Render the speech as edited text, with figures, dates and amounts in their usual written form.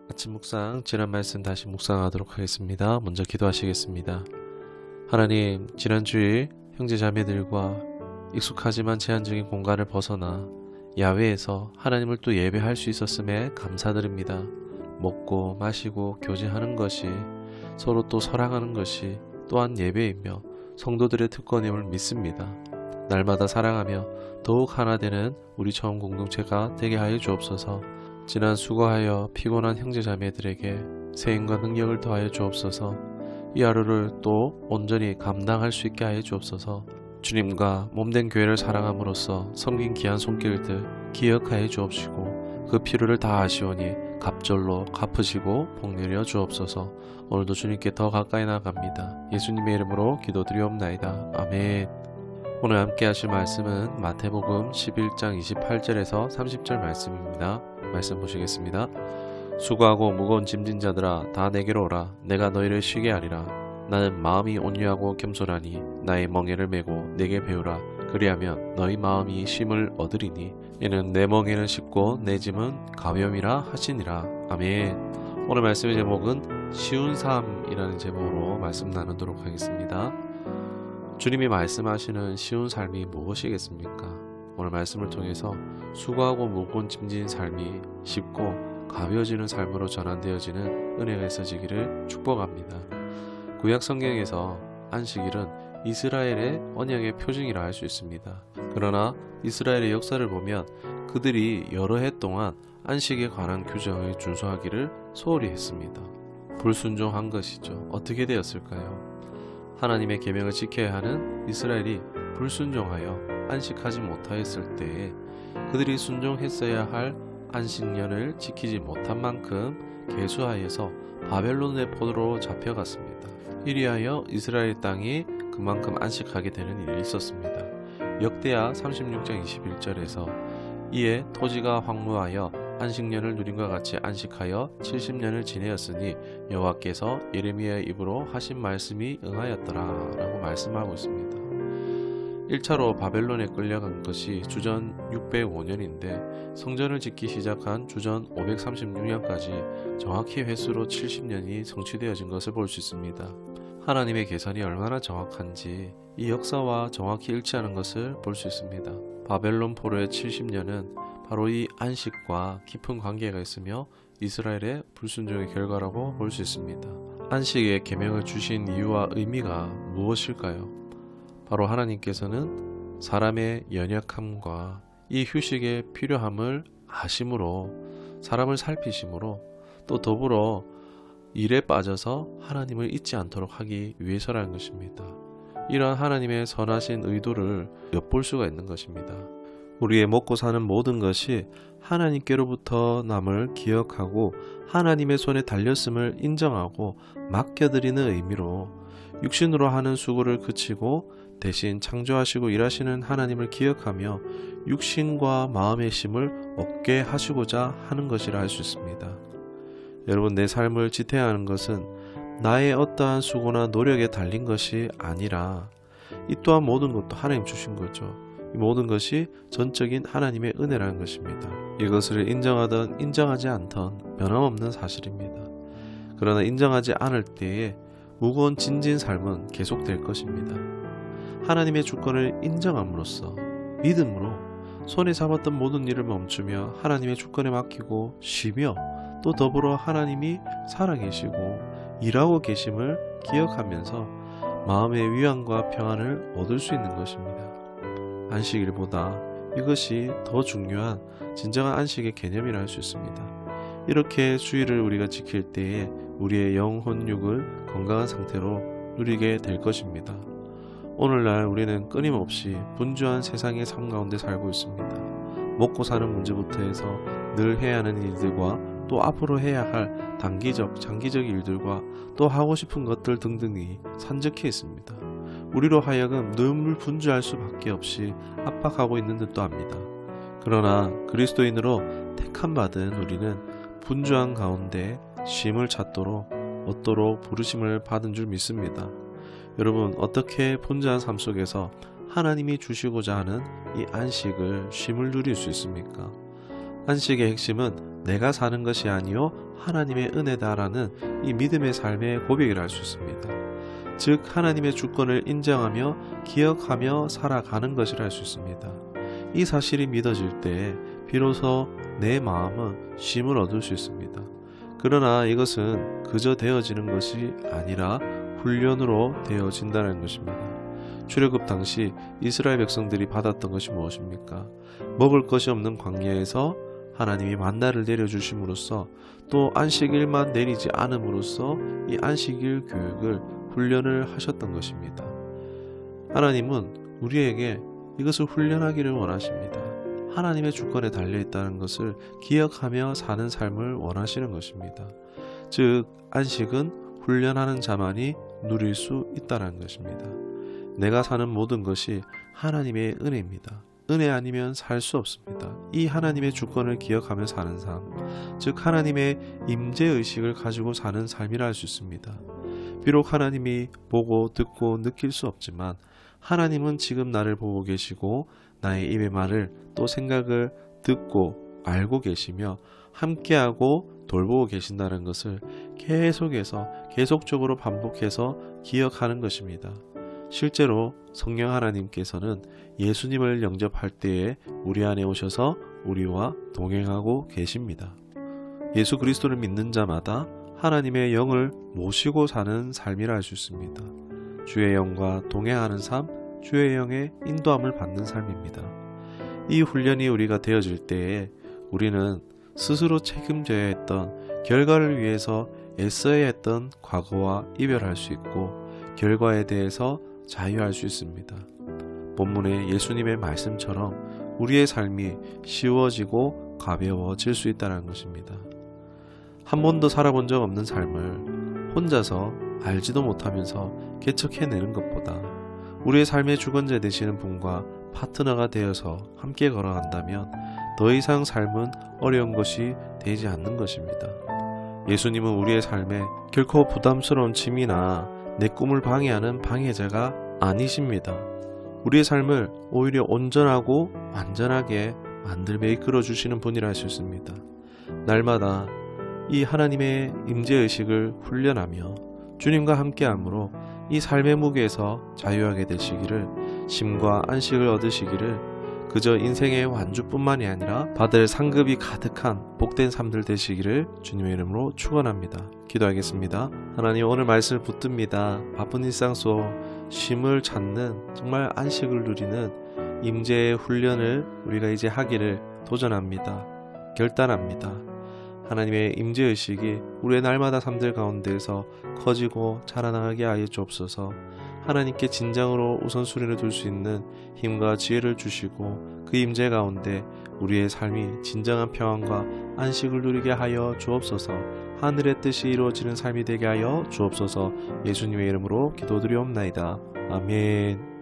아침 묵상, 지난 말씀 다시 묵상하도록 하겠습니다. 먼저 기도하시겠습니다. 하나님, 지난 주일 형제 자매들과 익숙하지만 제한적인 공간을 벗어나 야외에서 하나님을 또 예배할 수 있었음에 감사드립니다. 먹고 마시고 교제하는 것이, 서로 또 사랑하는 것이 또한 예배이며 성도들의 특권임을 믿습니다. 날마다 사랑하며 더욱 하나 되는 우리 처음 공동체가 되게 하여 주옵소서. 지난 수고하여 피곤한 형제자매들에게 세임과 능력을 더하여 주옵소서. 이 하루를 또 온전히 감당할 수 있게 하여 주옵소서. 주님과 몸된 교회를 사랑함으로써 섬긴 귀한 손길들 기억하여 주옵시고 그 필요를 다 아시오니 갑절로 갚으시고 복내려 주옵소서. 오늘도 주님께 더 가까이 나아갑니다. 예수님의 이름으로 기도드리옵나이다. 아멘. 오늘 함께 하실 말씀은 마태복음 11장 28절에서 30절 말씀입니다. 말씀 보시겠습니다. 수고하고 무거운 짐진 자들아 다 내게로 오라. 내가 너희를 쉬게 하리라. 나는 마음이 온유하고 겸손하니 나의 멍에를 메고 내게 배우라. 그리하면 너희 마음이 쉼을 얻으리니 이는 내 멍에는 쉽고 내 짐은 가벼움이라 하시니라. 아멘. 오늘 말씀의 제목은 쉬운 삶이라는 제목으로 말씀 나누도록 하겠습니다. 주님이 말씀하시는 쉬운 삶이 무엇이겠습니까? 오늘 말씀을 통해서 수고하고 무거운 짐진 삶이 쉽고 가벼워지는 삶으로 전환되어지는 은혜가 있어지기를 축복합니다. 구약 성경에서 안식일은 이스라엘의 언약의 표징이라 할 수 있습니다. 그러나 이스라엘의 역사를 보면 그들이 여러 해 동안 안식에 관한 규정을 준수하기를 소홀히 했습니다. 불순종한 것이죠. 어떻게 되었을까요? 하나님의 계명을 지켜야 하는 이스라엘이 불순종하여 안식하지 못하였을 때에 그들이 순종했어야 할 안식년을 지키지 못한 만큼 계수하여서 바벨론의 포로로 잡혀갔습니다. 이리하여 이스라엘 땅이 그만큼 안식하게 되는 일이 있었습니다. 역대하 36장 21절에서 이에 토지가 황무하여 안식년을 누림과 같이 안식하여 70년을 지내었으니 여호와께서 예레미야의 입으로 하신 말씀이 응하였더라 라고 말씀하고 있습니다. 1차로 바벨론에 끌려간 것이 주전 605년인데 성전을 짓기 시작한 주전 536년까지 정확히 횟수로 70년이 성취되어진 것을 볼 수 있습니다. 하나님의 계산이 얼마나 정확한지 이 역사와 정확히 일치하는 것을 볼 수 있습니다. 바벨론 포로의 70년은 바로 이 안식과 깊은 관계가 있으며 이스라엘의 불순종의 결과라고 볼 수 있습니다. 안식의 계명을 주신 이유와 의미가 무엇일까요? 바로 하나님께서는 사람의 연약함과 이 휴식의 필요함을 아심으로 사람을 살피심으로 또 더불어 일에 빠져서 하나님을 잊지 않도록 하기 위해서라는 것입니다. 이러한 하나님의 선하신 의도를 엿볼 수가 있는 것입니다. 우리의 먹고 사는 모든 것이 하나님께로부터 남을 기억하고 하나님의 손에 달렸음을 인정하고 맡겨드리는 의미로 육신으로 하는 수고를 그치고 대신 창조하시고 일하시는 하나님을 기억하며 육신과 마음의 힘을 얻게 하시고자 하는 것이라 할 수 있습니다. 여러분, 내 삶을 지탱하는 것은 나의 어떠한 수고나 노력에 달린 것이 아니라 이 또한 모든 것도 하나님 주신 거죠. 이 모든 것이 전적인 하나님의 은혜라는 것입니다. 이것을 인정하든 인정하지 않든 변함없는 사실입니다. 그러나 인정하지 않을 때에 무거운 짐진 삶은 계속될 것입니다. 하나님의 주권을 인정함으로써 믿음으로 손에 잡았던 모든 일을 멈추며 하나님의 주권에 맡기고 쉬며 또 더불어 하나님이 살아계시고 일하고 계심을 기억하면서 마음의 위안과 평안을 얻을 수 있는 것입니다. 안식일보다 이것이 더 중요한 진정한 안식의 개념이라 할 수 있습니다. 이렇게 주일을 우리가 지킬 때에 우리의 영혼육을 건강한 상태로 누리게 될 것입니다. 오늘날 우리는 끊임없이 분주한 세상의 삶 가운데 살고 있습니다. 먹고 사는 문제부터 해서 늘 해야 하는 일들과 또 앞으로 해야 할 단기적, 장기적 일들과 또 하고 싶은 것들 등등이 산적해 있습니다. 우리로 하여금 늘 분주할 수밖에 없이 압박하고 있는 듯도 합니다. 그러나 그리스도인으로 택함받은 우리는 분주한 가운데 쉼을 찾도록 얻도록 부르심을 받은 줄 믿습니다. 여러분, 어떻게 분주한 삶 속에서 하나님이 주시고자 하는 이 안식을 쉼을 누릴 수 있습니까? 안식의 핵심은 내가 사는 것이 아니요 하나님의 은혜다라는 이 믿음의 삶의 고백이라 할 수 있습니다. 즉 하나님의 주권을 인정하며 기억하며 살아가는 것이라 할 수 있습니다. 이 사실이 믿어질 때 비로소 내 마음은 쉼을 얻을 수 있습니다. 그러나 이것은 그저 되어지는 것이 아니라 훈련으로 되어진다는 것입니다. 출애굽 당시 이스라엘 백성들이 받았던 것이 무엇입니까? 먹을 것이 없는 광야에서 하나님이 만나를 내려주심으로써 또 안식일만 내리지 않음으로써 이 안식일 교육을 훈련을 하셨던 것입니다. 하나님은 우리에게 이것을 훈련하기를 원하십니다. 하나님의 주권에 달려있다는 것을 기억하며 사는 삶을 원하시는 것입니다. 즉 안식은 훈련하는 자만이 누릴 수 있다는 것입니다. 내가 사는 모든 것이 하나님의 은혜입니다. 은혜 아니면 살 수 없습니다. 이 하나님의 주권을 기억하며 사는 삶, 즉 하나님의 임재의식을 가지고 사는 삶이라 할 수 있습니다. 비록 하나님이 보고 듣고 느낄 수 없지만 하나님은 지금 나를 보고 계시고 나의 입의 말을 또 생각을 듣고 알고 계시며 함께하고 돌보고 계신다는 것을 계속적으로 반복해서 기억하는 것입니다. 실제로 성령 하나님께서는 예수님을 영접할 때에 우리 안에 오셔서 우리와 동행하고 계십니다. 예수 그리스도를 믿는 자마다 하나님의 영을 모시고 사는 삶이라 할 수 있습니다. 주의 영과 동행하는 삶, 주의 영의 인도함을 받는 삶입니다. 이 훈련이 우리가 되어질 때에 우리는 스스로 책임져야 했던 결과를 위해서 애써야 했던 과거와 이별할 수 있고 결과에 대해서 자유할 수 있습니다. 본문의 예수님의 말씀처럼 우리의 삶이 쉬워지고 가벼워질 수 있다는 것입니다. 한 번도 살아본 적 없는 삶을 혼자서 알지도 못하면서 개척해내는 것보다 우리의 삶의 주권자 되시는 분과 파트너가 되어서 함께 걸어간다면 더 이상 삶은 어려운 것이 되지 않는 것입니다. 예수님은 우리의 삶에 결코 부담스러운 짐이나 내 꿈을 방해하는 방해자가 아니십니다. 우리의 삶을 오히려 온전하고 완전하게 만들며 이끌어 주시는 분이라 할 수 있습니다. 날마다 이 하나님의 임재의식을 훈련하며 주님과 함께함으로 이 삶의 무게에서 자유하게 되시기를, 쉼과 안식을 얻으시기를, 그저 인생의 완주뿐만이 아니라 받을 상급이 가득한 복된 삶들 되시기를 주님의 이름으로 축원합니다. 기도하겠습니다. 하나님, 오늘 말씀을 붙듭니다. 바쁜 일상 속 쉼을 찾는, 정말 안식을 누리는 임재의 훈련을 우리가 이제 하기를 도전합니다. 결단합니다. 하나님의 임재의식이 우리의 날마다 삶들 가운데에서 커지고 자라나가게 하여 주옵소서. 하나님께 진정으로 우선순위를 둘 수 있는 힘과 지혜를 주시고 그 임재 가운데 우리의 삶이 진정한 평안과 안식을 누리게 하여 주옵소서. 하늘의 뜻이 이루어지는 삶이 되게 하여 주옵소서. 예수님의 이름으로 기도드리옵나이다. 아멘.